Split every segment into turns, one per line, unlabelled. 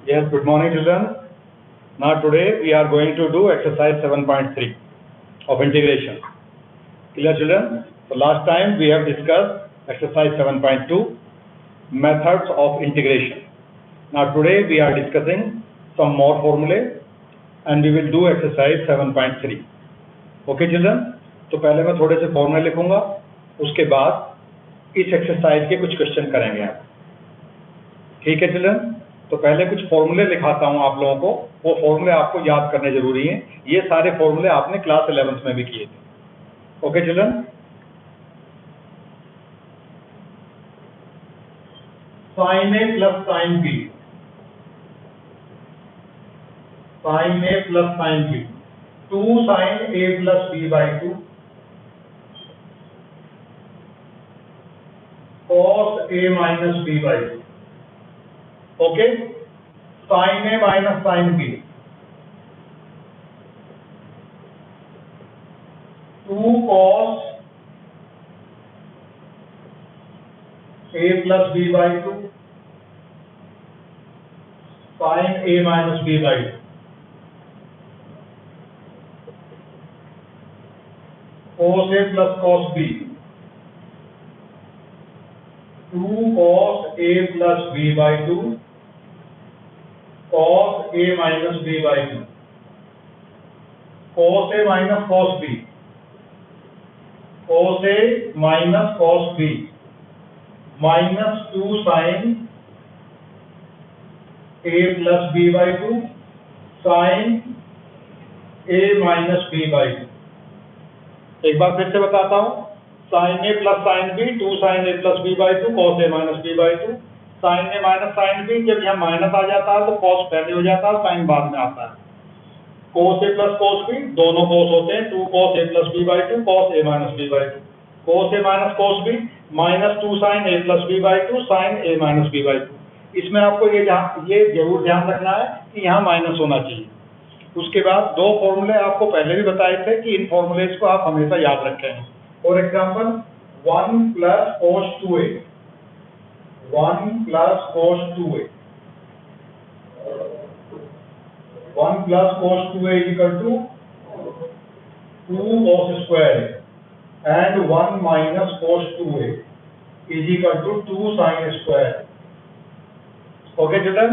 Yes, good morning children. Now today we are going to do exercise 7.3 of integration. Clear children? So last time we have discussed exercise 7.2 methods of integration. Now today we are discussing some more formulae and we will do exercise 7.3. Okay children? तो पहले मैं थोड़े से फॉर्मूले लिखूंगा, उसके बाद इस एक्सरसाइज के कुछ क्वेश्चन करेंगे आप. ठीक है चिल्ड्रन? तो पहले कुछ फॉर्मूले लिखाता हूं आप लोगों को, वो फॉर्मूले आपको याद करने जरूरी हैं. ये सारे फॉर्मूले आपने क्लास 11th में भी किए थे. Okay children? Sign A plus sign B, sign A plus sign B, 2 sign A plus B by 2, cos a minus B by 2. Okay, sign A minus sign B, 2 cos a plus B by 2, sign a minus B by 2, cos a plus cos b, 2 cos a plus b by 2, cos a minus b by 2, cos a minus cos b, cos a minus cos b, minus 2 sin a plus b by 2, sin a minus b by 2. एक बार फिर से बताता हूं, sin a plus sin b, 2 sin a plus b by 2, cos a minus b by 2. Sign A minus sign B, जब यहाँ minus आ जाता है तो कॉस पहले हो जाता है, साइन बाद में आता है. कोस ए प्लस कोस बी, दोनों कोस होते हैं, 2 cos a plus B by 2, cos a minus B by 2, cos a minus cos b, minus 2 sin a plus B by 2, sin a minus B by 2. इसमें आपको ये जरूर ध्यान रखना है कि यहाँ माइनस होना चाहिए. उसके बाद दो फॉर्मूले आपको पहले भी बताए थे कि इन फॉर्मूलेज को आप हमेशा याद रखें. For example 1 plus cos 2a, 1 plus cos 2a, 1 plus cos 2a is equal to 2 cos square a, and 1 minus cos 2a is equal to 2 sin square. Okay children?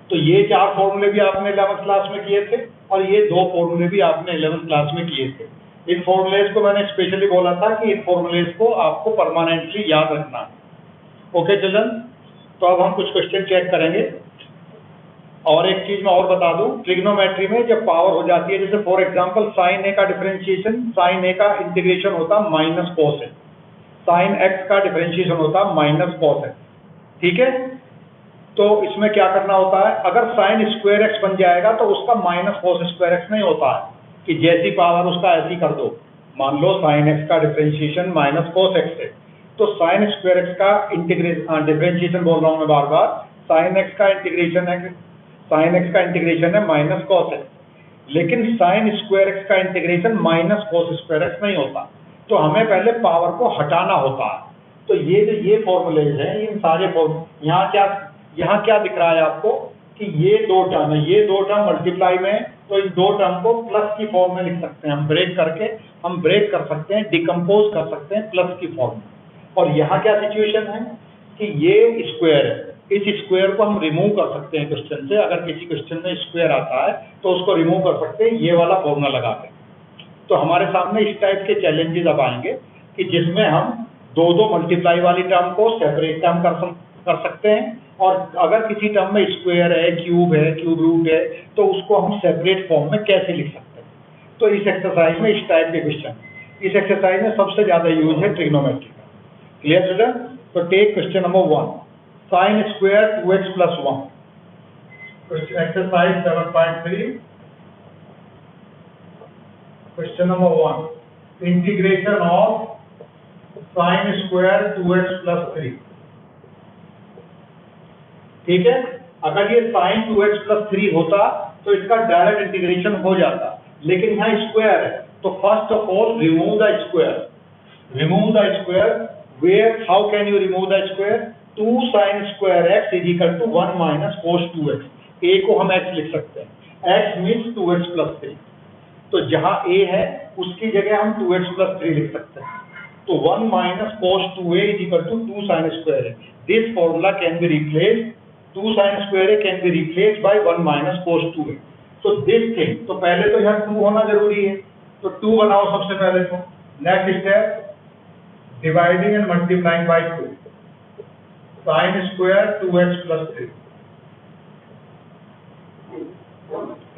तो ये 4 फॉर्मूले भी आपने 11th क्लास में किए थे और ये 2 फॉर्मूले भी आपने 11th क्लास में किए थे. इन फॉर्मूलेज को मैंने स्पेशली बोला था कि इन फॉर्मूलेज को आपको परमानेंटली याद रखना. Okay children? तो अब हम कुछ क्वेश्चन चेक करेंगे. और एक चीज मैं और बता दूं, ट्रिग्नोमेट्री में जब पावर हो जाती है, जैसे फॉर एग्जांपल साइन ए का डिफरेंशिएशन, साइन ए का इंटीग्रेशन होता minus cos A, sine x का डिफरेंशिएशन होता माइनस कॉस एक्स. ठीक है? तो इसमें क्या करना होता है, अगर साइन स्क्वायर एक्स बन जाएगा तो उसका माइनस कॉस स्क्वायर एक्स नहीं होता है कि जैसी पावर उसका ऐसी कर दो. मान लो साइन एक्स का डिफरेंशिएशन माइनस कॉस एक्स है, तो साइन स्क्वायर एक्स का इंटीग्रेशन, डिफरेंशिएशन बोल रहा हूं मैं बार बार, साइन एक्स का इंटीग्रेशन है, साइन एक्स का इंटीग्रेशन है माइनस कॉस एक्स, लेकिन साइन स्क्वायर एक्स का integration minus cos square x नहीं होता. तो हमें पहले पावर को हटाना होता है. तो ये फॉर्मूलेज हैं, इन सारे फॉर्मूले, यहाँ क्या दिख रहा है आपको कि ये 2 टर्म है, ये 2 टर्म मल्टीप्लाई में, तो इन 2 टर्म को प्लस की फॉर्म में लिख सकते हैं. हम ब्रेक कर सकते हैं, डिकम्पोज कर सकते हैं प्लस की फॉर्म में. और यहाँ क्या सिचुएशन है कि ये स्क्वायर है, इस स्क्वायर को हम रिमूव कर सकते हैं क्वेश्चन से. अगर किसी क्वेश्चन में स्क्वायर आता है तो उसको रिमूव कर सकते हैं ये वाला फॉर्मूला लगा के. तो हमारे सामने इस टाइप के चैलेंजेस अब आएंगे कि जिसमें हम 2 मल्टीप्लाई वाली टर्म को सेपरेट टर्म कर सकते हैं, और अगर किसी टर्म में स्क्वायर है, क्यूब रूट है, तो उसको हम सेपरेट फॉर्म में कैसे लिख सकते हैं. तो इस एक्सरसाइज में इस टाइप के क्वेश्चन, इस एक्सरसाइज में सबसे ज्यादा यूज है ट्रिग्नोमेट्री का. Clear children? तो take question number 1, sine square 2x plus 1. Exercise 7.3, question number 1, integration of sine square 2x plus 3. ठीक है? अगर ये साइन 2x प्लस 3 होता तो इसका डायरेक्ट इंटीग्रेशन हो जाता, लेकिन यहाँ स्क्वायर है, तो first of all remove the square. Where, how can you remove the square? 2 sin square x is equal to 1 minus cos 2x। a को हम x लिख सकते हैं, x मीन्स 2x प्लस 3। तो जहां a है उसकी जगह हम 2x प्लस 3 लिख सकते हैं। तो 1 minus cos 2a is equal to 2 sin square a। This formula can be replaced, 2 sin square a can be replaced by 1 minus cos 2a। तो दिस थिंग, तो पहले तो यहाँ 2 होना जरूरी है, तो 2 बनाओ सबसे पहले। तो next step, dividing and multiplying by 2, sin square 2x plus 3,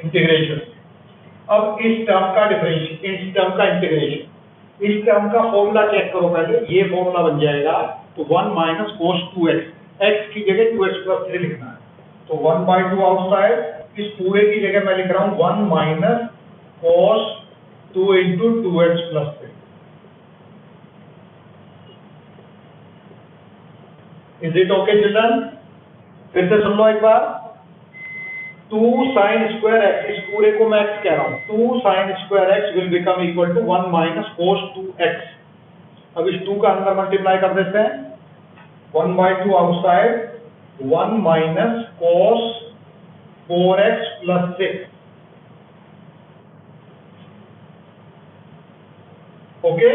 integration. अब इस टर्म का डिफरेंशिएशन, इस टर्म का इंटीग्रेशन, इस टर्म का फॉर्मूला चेक करो पहले, ये फॉर्मूला बन जाएगा। तो 1 माइनस cos 2x, x की जगह 2x प्लस 3 लिखना है, तो 1/2 आउटसाइड, इस पूरे की जगह मैं लिख रहा हूं 1 minus cos 2 into 2x plus 3। Is it okay children? फिर से सुन लो एक बार, 2 sin square x, इस पूरे को मैं x कह रहा हूं, 2 sin square x will become equal to 1 minus cos 2x। अब इस 2 का अंदर मल्टीप्लाई कर देते हैं, 1/2 outside, 1 minus cos 4x plus 6। Okay,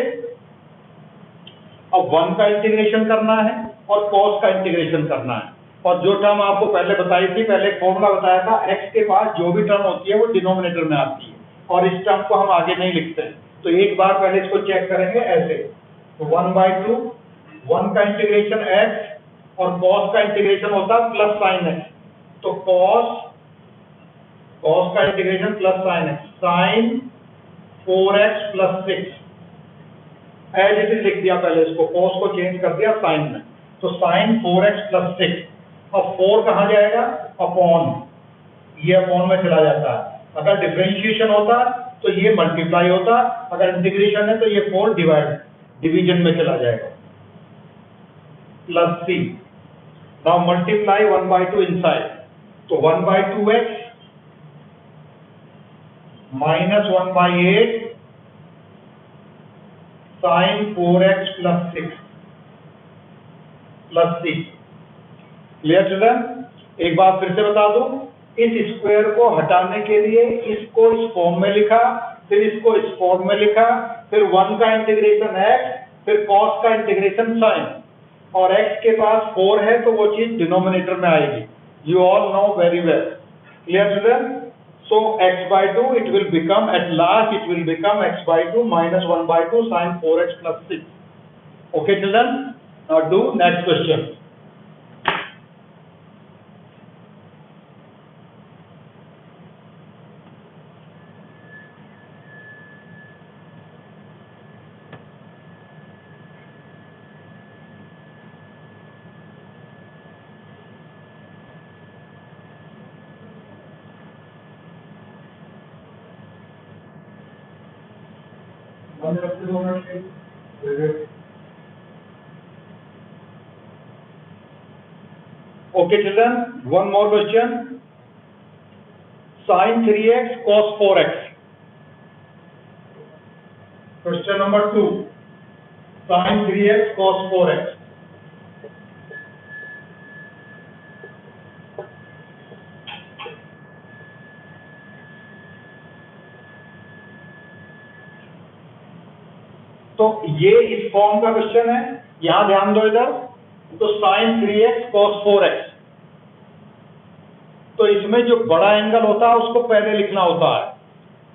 अब 1 का इंटीग्रेशन करना है और cos का इंटीग्रेशन करना है। और जो टर्म आपको पहले बताई थी, पहले एक फॉर्मूला बताया था, x के पास जो भी टर्म होती है वो डिनोमिनेटर में आती है, और इस टर्म को हम आगे नहीं लिखते। तो एक बार पहले इसको चेक करेंगे ऐसे, तो 1/2, 1 का इंटीग्रेशन x और cos का इंटीग्रेशन होता है प्लस sin x, तो cos का integration plus sin x, sin 4x plus 6, as it is लिख दिया पहले इसको, cos को चेंज कर दिया sin में, तो sin 4x प्लस 6। अब 4 कहाँ जाएगा? अपॉन, ये अपॉन में चला जाता है। अगर डिफरेंशिएशन होता तो ये मल्टीप्लाई होता, अगर इंटीग्रेशन है तो ये 4 डिवीजन में चला जाएगा, प्लस 3। नाउ मल्टीप्लाई 1/2 इनसाइड, तो 1/2x minus 1/8 sin 4x plus 6 plus 3। Clear children? एक बार फिर से बता दूं, इस स्क्वायर को हटाने के लिए इसको इस फॉर्म में लिखा, फिर इसको इस फॉर्म में लिखा, फिर 1 का इंटीग्रेशन x, फिर cos का इंटीग्रेशन sin, और x के पास 4 है तो वो चीज डिनोमिनेटर में आएगी। You all know very well. Clear children? So x/2 it will become, at last it will become x/2 minus 1/2 sin 4x plus 6. Okay children? Now do next question. Okay children, one more question. Sin 3x cos 4x. Question number 2. Sin 3x cos 4x. तो ये इस form का question है, यहां ध्यान दो इधर, तो sin 3x cos 4x, तो इसमें जो बड़ा एंगल होता है उसको पहले लिखना होता है।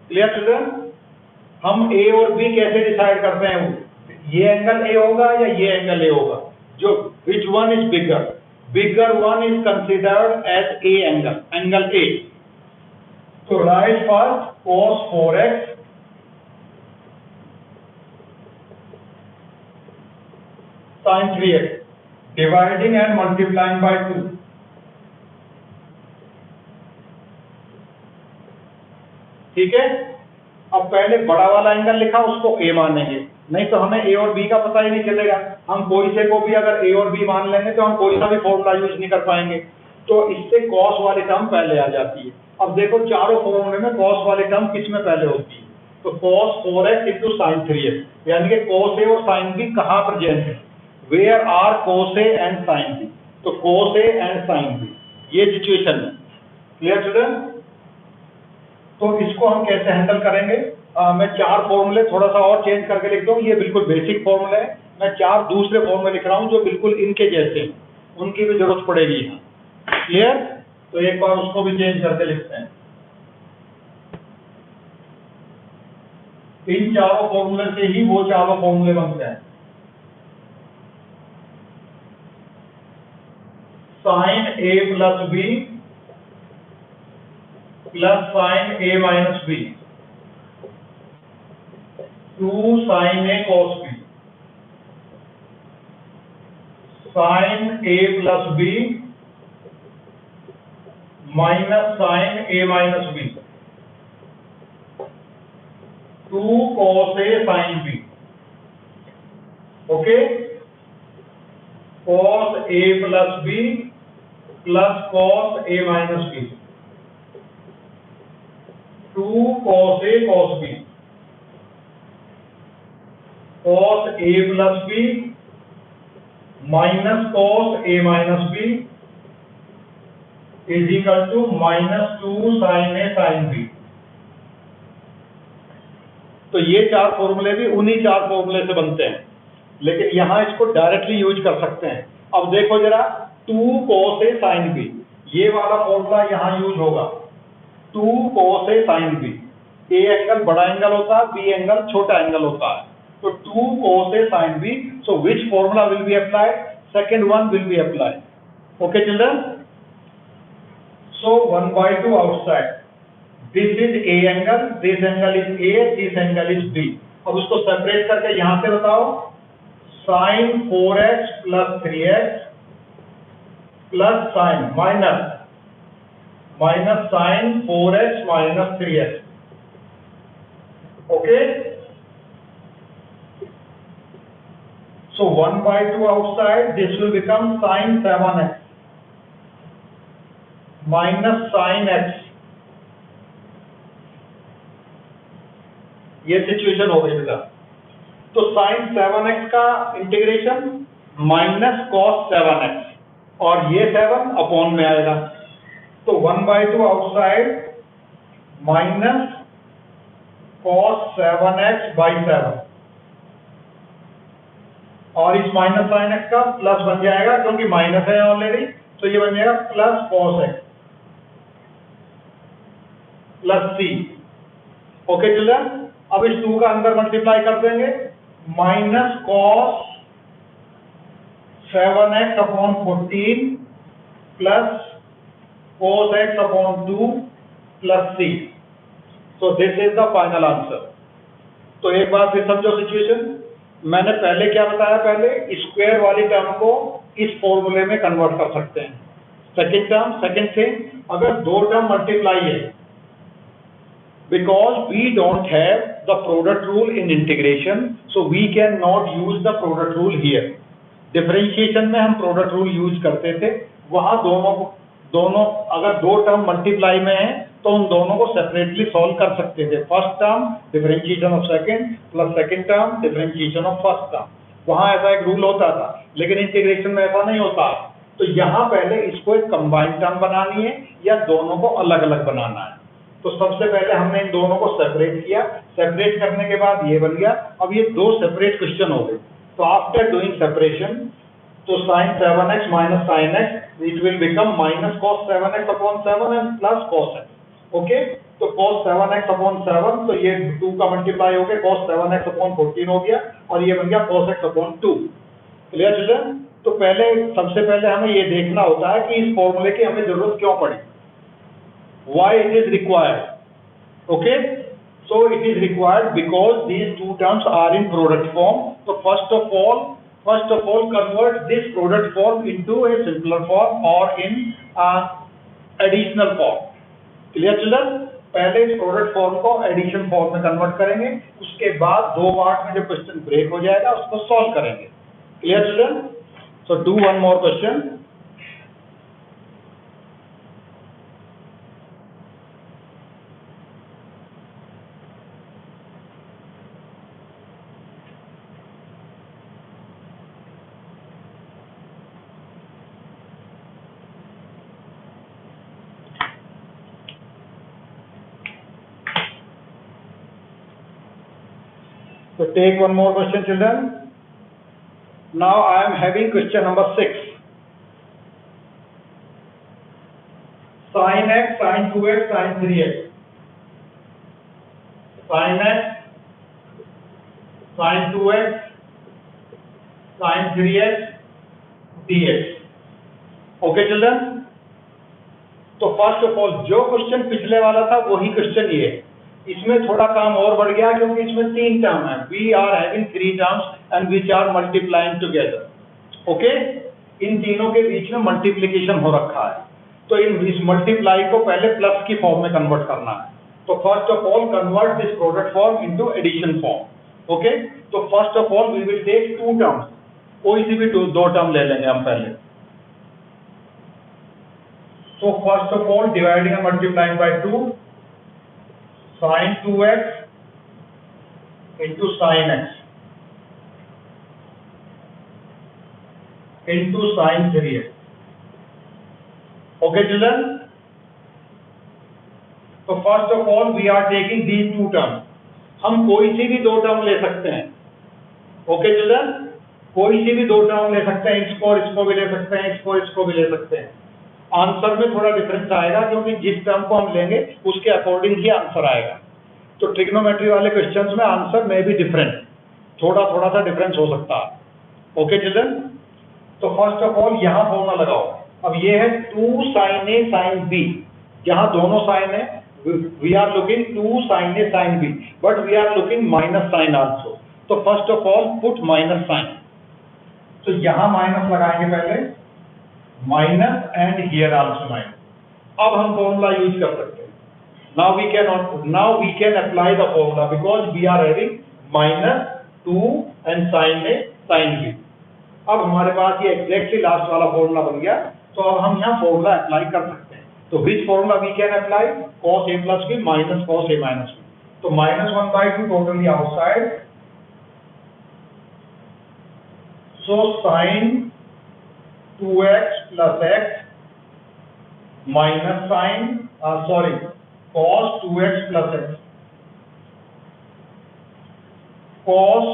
Clear children? हम a और b कैसे डिसाइड करते हैं? ये एंगल a होगा या ये एंगल a होगा? जो which one is bigger? Bigger one is considered as a angle, angle a. तो right first cos 4x sin 3x, dividing and multiplying by 2. ठीक है, अब पहले बड़ा वाला एंगल लिखा उसको a मानेंगे, नहीं तो हमें a और b का पता ही नहीं चलेगा। हम कोई से को भी अगर a और b मान लेंगे तो हम कोई सा भी फॉर्मूला यूज नहीं कर पाएंगे, तो इससे cos वाली टर्म पहले आ जाती है। अब देखो चारों फॉर्मूले में cos वाली टर्म किस में पहले होती है? तो cos 4x into sin 3x, यानी कि cos a और sin b कहाँ प्रेजेंट है? Where are cos A and sin B। तो cos A and sin B, ये सिचुएशन है। Clear children? तो इसको हम कैसे हैंडल करेंगे? मैं 4 फॉर्मूले थोड़ा सा और चेंज करके लिखता हूँ। ये बिल्कुल बेसिक फॉर्मूला है, मैं 4 दूसरे फॉर्मूले लिख रहा हूँ जो बिल्कुल इनके जैसे हैं, उनकी भी जरूरत पड़ेगी यहाँ। क्लियर? तो एक बार उसको भी चेंज करके लिखते हैं। इन चारों फॉर्मूले से ही वो चारों फॉर्मूले बनते हैं। Sign A plus B plus sign A minus B, 2 sign A cos B, sign A plus B minus sign A minus B, 2 cos A sin B। Okay, cos A plus B plus cos A minus B, 2 cos A cos B, cos A plus B minus cos A minus B is equal to minus 2 sin A sin B। तो ये 4 फॉर्मूले भी उन्हीं 4 फॉर्मूले से बनते हैं, लेकिन यहां इसको डायरेक्टली यूज कर सकते हैं। अब देखो जरा, 2 cos A sin B, ये वाला फॉर्मूला यहां यूज होगा। 2 cos A sin B, A angle बड़ा एंगल होता है, B एंगल छोटा एंगल होता है। तो 2 cos A sin B, so which formula will be applied? Second one will be applied. Okay children? So 1/2 outside. This is A angle, this angle is A, this angle is B। अब उसको separate करके यहां पे बताओ, sin 4x plus 3x plus sign minus sign 4x minus 3x। Okay, so 1/2 outside, this will become sin 7x minus sign x। ये situation हो गई बेटा। तो sin 7x का इंटीग्रेशन माइनस cos 7x और ये 7 अपॉन में आएगा, तो 1/2 outside minus cos 7x by 7 और इस माइनस साइन x का प्लस बन जाएगा क्योंकि माइनस है ऑलरेडी, तो ये बन जाएगा plus cos x plus c। Okay children, अब इस 2 का अंदर मल्टीप्लाई कर देंगे, minus cos 7x upon 14 plus cos x upon 2 plus c। So this is the final answer. तो एक बार फिर समझो सिचुएशन। मैंने पहले क्या बताया, पहले स्क्वायर वाली टर्म को इस फॉर्मूले में कन्वर्ट कर सकते हैं। सेकंड टर्म, सेकंड थिंग, अगर 2 टर्म मल्टीप्लाई है, because we don't have the product rule in integration, so we cannot use the product rule here। Differentiation में हम प्रोडक्ट रूल यूज करते थे, वहां दोनों अगर 2 टर्म मल्टीप्लाई में है तो उन दोनों को सेपरेटली सॉल्व कर सकते थे। First term differentiation of second plus second term differentiation of first term, वहां ऐसा एक रूल होता था, लेकिन इंटीग्रेशन में ऐसा नहीं होता। तो यहां पहले इसको एक कंबाइंड टर्म बनानी है या दोनों को अलग अलग बनाना है। तो सबसे पहले हमने इन दोनों को सेपरेट किया, सेपरेट करने के बाद ये बन गया। अब ये 2 सेपरेट क्वेश्चन हो गए। तो आफ्टर डूइंग सेपरेशन, तो sin 7x minus sin x, it will become minus cos 7x upon 7 and plus cos x। Okay, तो cos 7x upon 7, तो ये 2 का मल्टीप्लाई हो गया, cos 7x upon 14 हो गया और ये बन गया cos x upon 2। Clear children? तो सबसे पहले हमें ये देखना होता है कि इस फॉर्मूले की हमें जरूरत क्यों पड़ी, why it is required। okay, so it is required because these 2 terms are in product form। so first of all convert this product form into a simpler form or in additional form। clear children? पहले इस product form को addition form में convert करेंगे, उसके बाद 2 part में जब question break हो जाएगा उसको सॉल्व करेंगे। Clear children? So do one more question. So take one more question, children. Now I am having question number 6. Sin x, sin 2x, sin 3x. Sin x, sin 2x, sin 3x, dx. Okay, children? तो first of all जो question पिछले वाला था वही question ये है. इसमें थोड़ा काम और बढ़ गया क्योंकि इसमें 3 टर्म है. We are having 3 terms and which are multiplying together. Okay, इन तीनों के बीच में मल्टीप्लिकेशन हो रखा है. तो इस मल्टीप्लाई को पहले प्लस की फॉर्म में कन्वर्ट करना है. तो first of all convert this product form into addition form. Okay, तो first of all we will take 2 terms. कोई सी भी 2 टर्म ले लेंगे हम पहले. So first of all, dividing and multiplying by 2, sin 2x into sin x into sin 3x. Okay, children? So first of all, we are taking these 2 terms. हम कोई सी भी 2 टर्म ले सकते हैं. Okay, children? कोई सी भी 2 टर्म ले सकते हैं. इसको भी ले सकते हैं, इसको भी ले सकते हैं. आंसर में थोड़ा डिफरेंस आएगा क्योंकि जिस टर्म को हम लेंगे उसके अकॉर्डिंग ही आंसर आएगा. तो ट्रिग्नोमेट्री वाले क्वेश्चंस में आंसर में भी डिफरेंट, थोड़ा सा डिफरेंस हो सकता है. ओके चिल्ड्रन, तो फर्स्ट ऑफ ऑल यहाँ फॉर्मूला लगाओ. अब ये है 2 sin a sin b. यहाँ दोनों साइन है. We are looking 2 sin a sin b, but we are looking minus sine also. तो first of all put minus sine. तो यहाँ माइनस लगाएंगे पहले, minus and here also minus. अब हम फॉर्मूला यूज कर सकते हैं. Now we can apply the formula because we are having minus 2 and sine A sine B. अब हमारे पास ये एग्जैक्टली लास्ट वाला फॉर्मूला बन गया. तो अब हम यहाँ फॉर्मूला अप्लाई कर सकते हैं. तो which formula we can apply? cos a plus b minus cos a minus b. तो -1/2 totally outside. So sign 2x plus x minus sin cos 2x plus x, cos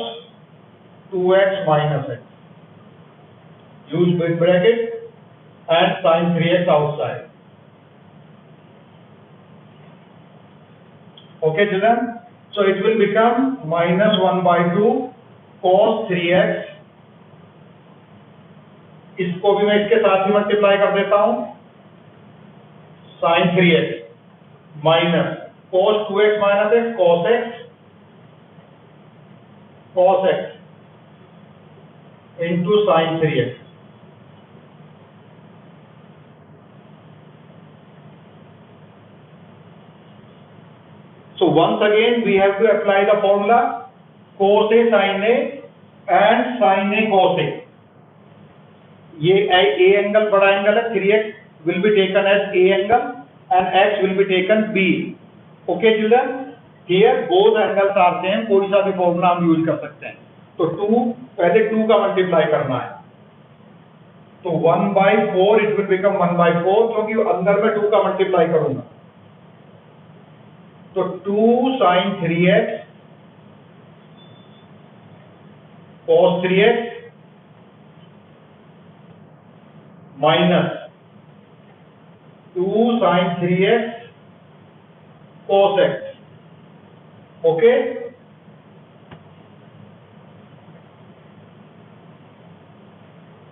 2x minus x, use big bracket and sin 3x outside. Okay children, so it will become -1/2 cos 3x. इसको भी मैं इसके साथ ही multiply कर देता हूं. sin 3x minus cos 2x minus x cos x into sin 3x. So once again we have to apply the formula cos a sin a and sin a cos a. ये a angle बड़ा angle है. 3x will be taken as a angle and x will be taken b. Okay children, here both angles are same. कोई सा भी formula हम use कर सकते हैं. तो 2 पहले 2 का मल्टीप्लाई करना है. तो 1/4 it will become 1/4 क्योंकि अंदर में 2 का मल्टीप्लाई करूंगा. तो 2 sin 3x cos 3x minus 2 sin 3x cos x. Okay,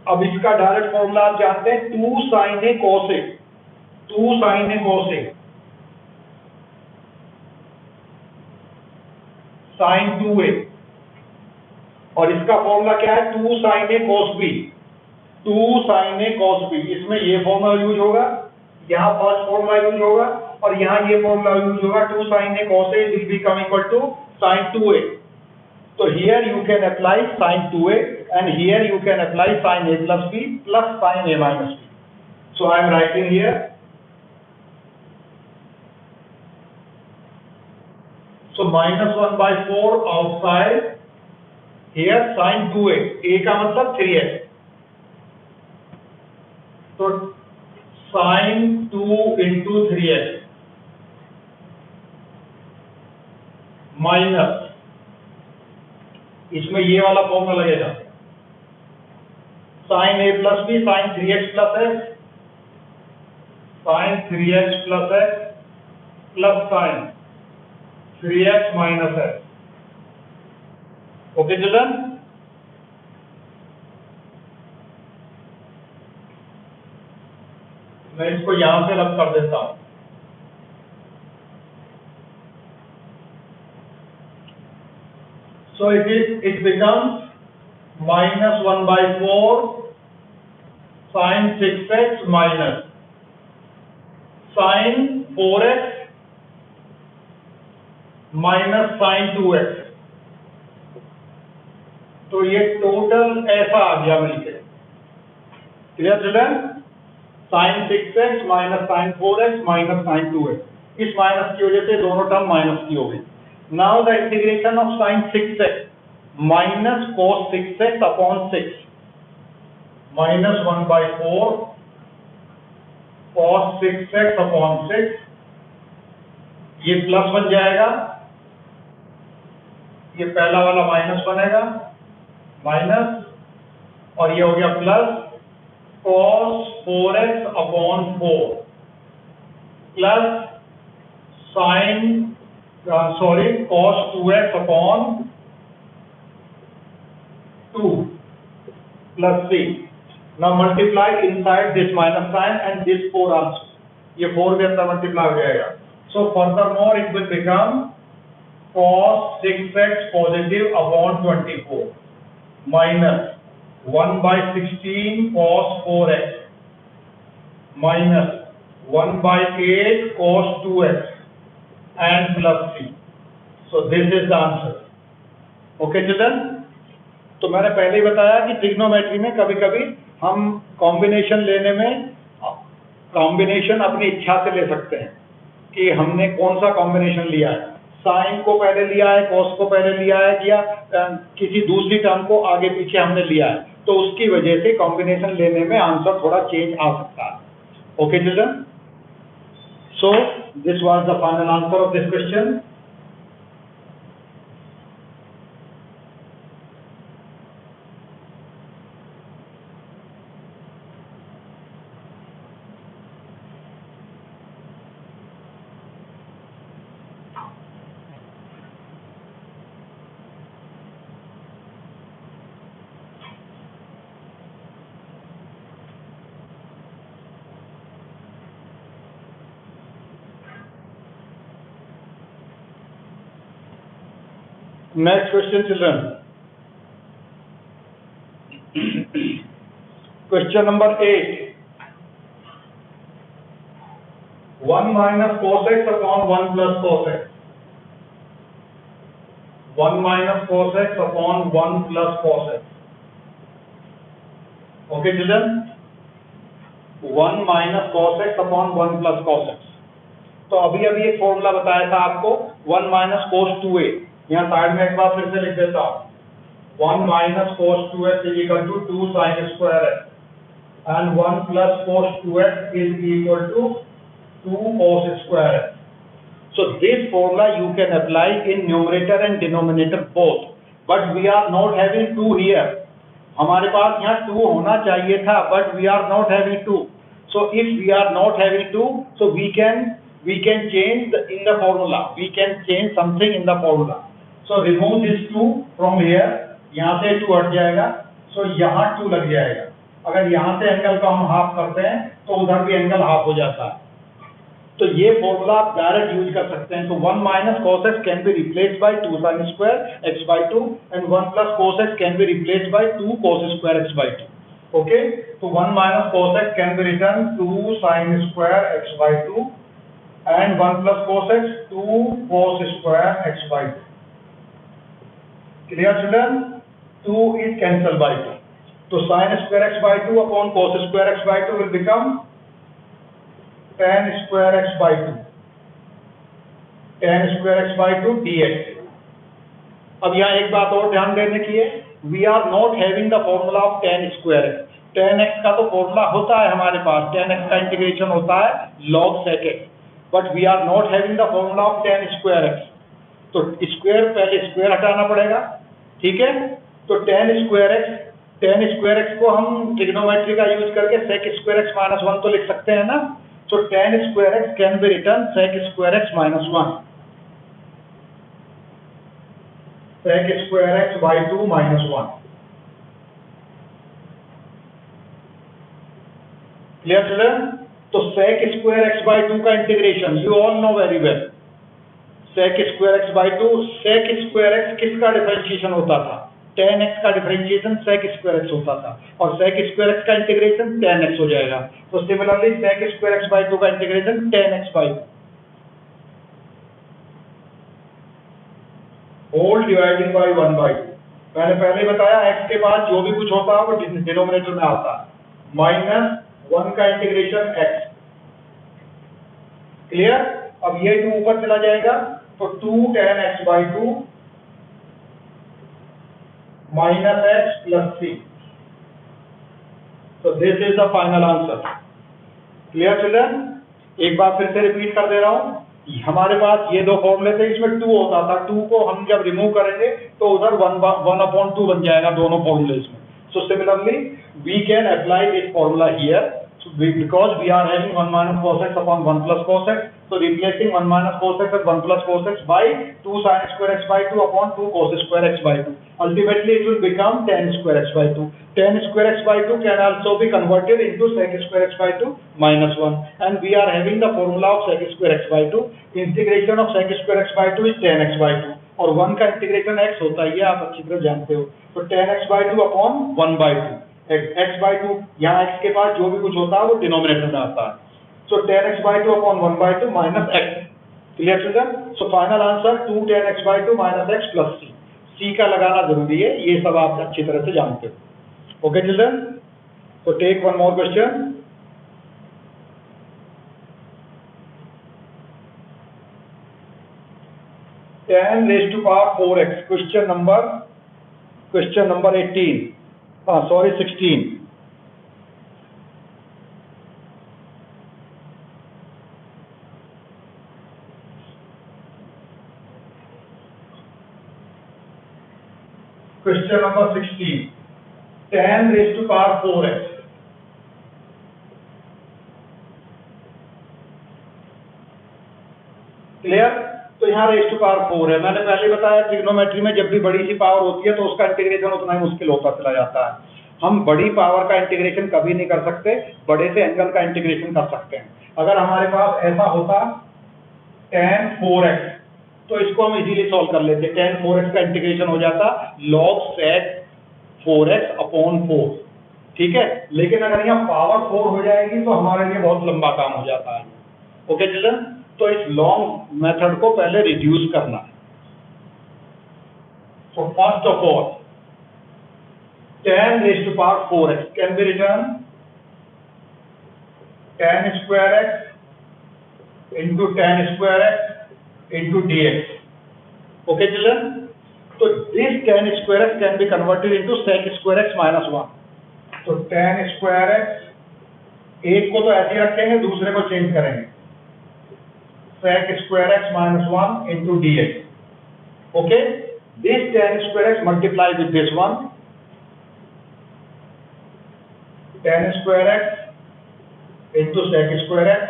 अब इसका डायरेक्ट फॉर्मूला आप जानते हैं. 2 sin a cos a, 2 sin a cos a sin 2a. और इसका फॉर्मूला क्या है? 2 sin a cos b, 2 sin a cos b. इसमें ये फॉर्मूला यूज होगा, यहाँ फर्स्ट फॉर्मूला यूज होगा और यहाँ ये फॉर्मूला यूज होगा. 2 sin a cos a will become equal to sin 2a. So here you can apply sin 2a and here you can apply sin a plus b plus sin a minus b. So I am writing here so -1/4 outside. Here sin 2a, a का मतलब 3x. तो sin 2 into 3x minus इसमें ये वाला formula लगेगा, sine A plus B sine 3x plus x, sine 3x plus x plus sine 3x minus x. Okay children, मैं इसको यहां से रब कर देता हूं। So it becomes minus 1 by 4 sin 6x minus sin 4x minus sin 2x। तो ये टोटल ऐसा आ गया मिलके। Clear children? sin 6x minus sin 4x minus sin 2x, इस माइनस की वजह से दोनों टर्म माइनस की हो गई। Now the integration of sin 6x minus cos 6x upon 6 minus 1 by 4 cos 6x upon 6, ये प्लस बन जाएगा, ये पहला वाला माइनस बनेगा, माइनस, और ये हो गया plus cos 4x upon 4 plus sin cos 2x upon 2 plus 3. Now multiply inside this minus sign and this 4 also. ये 4 के अंदर multiply हो जाएगा. So furthermore it will become cos 6x positive upon 24 minus 1 by 16 cos 4x minus 1 by 8 cos 2x and plus 3. So this is the answer. Okay children? तो मैंने पहले ही बताया कि ट्रिग्नोमेट्री में कभी कभी हम कॉम्बिनेशन लेने में कॉम्बिनेशन अपनी इच्छा से ले सकते हैं कि हमने कौन सा कॉम्बिनेशन लिया है, साइन को पहले लिया है, कॉस को पहले लिया है, या किसी दूसरी टर्म को आगे पीछे हमने लिया है, तो उसकी वजह से कॉम्बिनेशन लेने में आंसर थोड़ा चेंज आ सकता है। Okay children, so this was the final answer of this question. Next question children. Question number 8. 1 minus cos x upon 1 plus cos x. 1 minus cos x upon 1 plus cos x. Okay children? 1 minus cos x upon 1 plus cos x. तो अभी एक formula बताया था आपको, 1 minus cos 2a, यहाँ side में एक बार फिर से लिख देता हूँ। 1 minus cos 2x is equal to 2 sin square x and 1 plus cos 2x is equal to 2 cos square x. So this formula you can apply in numerator and denominator both, but we are not having 2 here. हमारे पास यहाँ 2 होना चाहिए था, but we are not having 2. So if we are not having 2, so we can change in the formula. We can change something in the formula. So remove this 2 from here. यहाँ से 2 हट जाएगा, so यहाँ 2 लग जाएगा। अगर यहाँ से एंगल को हम हाफ करते हैं तो उधर भी एंगल हाफ हो जाता है। तो ये फॉर्मूला आप डायरेक्ट यूज कर सकते हैं। तो 1 minus cos x can be replaced by 2 sin square x by 2 and 1 plus cos x can be replaced by 2 cos square x by 2. Okay? तो 1 minus cos x can be written 2 sin square x by 2 and 1 plus cos x 2 cos square x by 2. Clear children? 2 is cancelled by 2. So sin square x by 2 upon cos square x by 2 will become tan square x by 2. Tan square x by 2 dx. अब यहाँ एक बात और ध्यान देने की है, we are not having the formula of tan square x. tan x का तो फॉर्मूला होता है हमारे पास, tan x का इंटीग्रेशन होता है log sec x, but we are not having the formula of tan square x. तो स्क्वायर, पहले स्क्वायर हटाना पड़ेगा, ठीक है, तो टेन स्क्वायर एक्स को हम ट्रिग्नोमेट्री का यूज करके sec square x minus one तो लिख सकते हैं ना। तो tan square x can be written sec square x minus one, sec square x by two minus one. Clear children? तो sec square x by two का integration you all know very well, sec square x by two, sec square x किसका differentiation होता था? Tan x का differentiation sec square x होता था, और सेक square x का इंटीग्रेशन टेन एक्स हो जाएगा। तो similarly sec square x by two का integration tan x by two, whole dividing by one by two. मैंने पहले ही बताया एक्स के बाद जो भी कुछ होता है वो डिनोमिनेटर में आता है, माइनस वन का इंटीग्रेशन एक्स। क्लियर? अब ये टू ऊपर चला जाएगा, तो two ten x by two minus x plus C. तो this is the final answer. Clear children? एक बार फिर से रिपीट कर दे रहा हूं, हमारे पास ये दो फॉर्मूले थे, इसमें टू होता था, टू को हम जब रिमूव करेंगे तो उधर वन अपॉन टू बन जाएगा दोनों फॉर्मूलेज में। So similarly we can apply this formula here because we are having 1 minus cos x upon 1 plus cos x, so replacing 1 minus cos x as 1 plus cos x by 2 sin square x by 2 upon 2 cos square x by 2. Ultimately it will become tan square x by 2. Tan square x by 2 can also be converted into sec square x by 2 minus 1, and we are having the formula of sec square x by 2. Integration of sec square x by 2 is tan x by 2, और 1 का integration x होता है, ये आप अच्छी तरह जानते हो। तो tan x by 2 upon 1 by 2, x by 2, यहाँ x के पास जो भी कुछ होता है वो डिनोमिनेटर में आता है। सो tan x by 2 upon 1 by 2 minus x। Clear children? So final answer 2 tan x by 2 minus x plus c। c का लगाना जरूरी है, ये सब आप अच्छी तरह से जानते हो। Okay children? So take one more question. tan raised to power 4x, question number 18, sorry 16। Question number 16, tan raised to power 4x। Clear? तो यहाँ रेस्ट टू पावर 4 है। मैंने पहले बताया ट्रिग्नोमेट्री में जब भी बड़ी सी पावर होती है तो उसका इंटीग्रेशन उतना ही मुश्किल होता चला जाता है। हम बड़ी पावर का इंटीग्रेशन कभी नहीं कर सकते, बड़े से एंगल का इंटीग्रेशन कर सकते हैं। अगर हमारे पास ऐसा होता tan 4x, तो इसको हम इजीली सॉल्व कर लेते। tan 4x का इंटीग्रेशन हो जाता log sec 4x अपॉन 4, ठीक है। लेकिन अगर यहाँ पावर 4 हो जाएगी तो हमारे लिए बहुत लंबा काम हो जाता है। Okay children? तो इस लॉन्ग मेथड को पहले रिड्यूस करना है। So first of all tan raised to power 4x can be written tan square x into tan square x into dx. Okay children? So this tan square x can be converted into sec square x minus 1. तो tan square x एक को तो ऐसे रखेंगे, दूसरे को change करेंगे, sec square x minus 1 into dx. Okay, this tan square x multiply with this one, tan square x into sec square x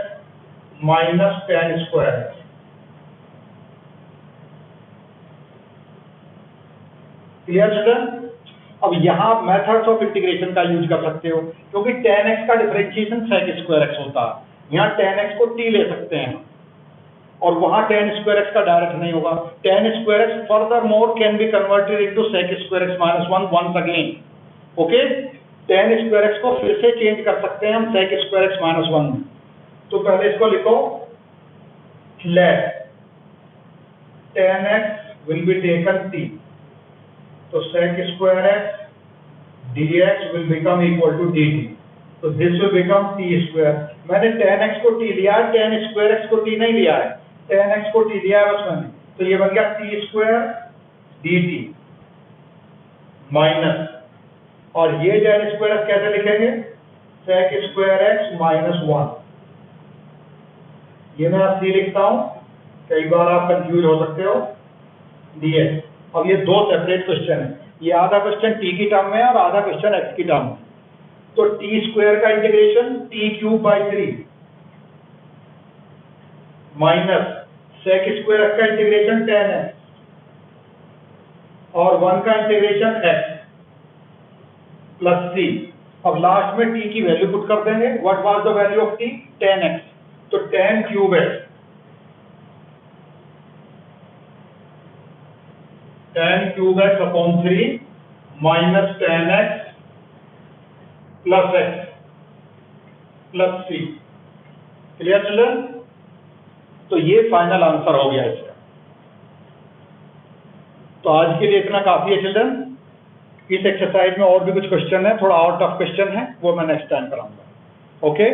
minus tan square x. Clear children? अब यहाँ आप मेथड्स ऑफ इंटीग्रेशन का use कर सकते हो, क्योंकि tan x का differentiation sec square x होता है। यहाँ tan x को t ले सकते हैं, और वहां tan square x का डायरेक्ट नहीं होगा। tan square x furthermore can be converted into sec square x minus 1 once again. Okay, tan square x को फिर से चेंज कर सकते हैं हम sec square x minus 1 में। तो पहले इसको लिखो, let tan x will be taken t, तो sec square x dx will become equal to dt, तो this will become t square। मैंने tan x को t लिया है, tan square x को t नहीं लिया है, tan x को t लिया है बस मैंने, तो ये बन गया t square dt माइनस, और ये tan square x कैसे लिखेंगे, sec square x minus 1। ये मैं c लिखता हूं, कई बार आप कंफ्यूज हो सकते हो, dx, अब ये दो सेपरेट क्वेश्चन है, ये आधा क्वेश्चन टी की टर्म में है और आधा क्वेश्चन एक्स की टर्म में। तो टी स्क्वायर का integration T cube by 3 minus sec square का इंटीग्रेशन 10x और 1 का इंटीग्रेशन x प्लस 3। अब लास्ट में t की वैल्यू पुट कर देंगे। What was the value of t? 10x, तो 10 cube x 10 cube x upon 3 minus 10x plus x plus 3। Clear children? तो ये फाइनल आंसर हो गया इसका। तो आज के लिए इतना काफी है चिल्ड्रन। इस एक्सरसाइज में और भी कुछ क्वेश्चन है, थोड़ा और टफ क्वेश्चन है, वो मैं नेक्स्ट टाइम कराऊंगा। Okay,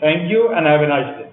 thank you and have a nice day.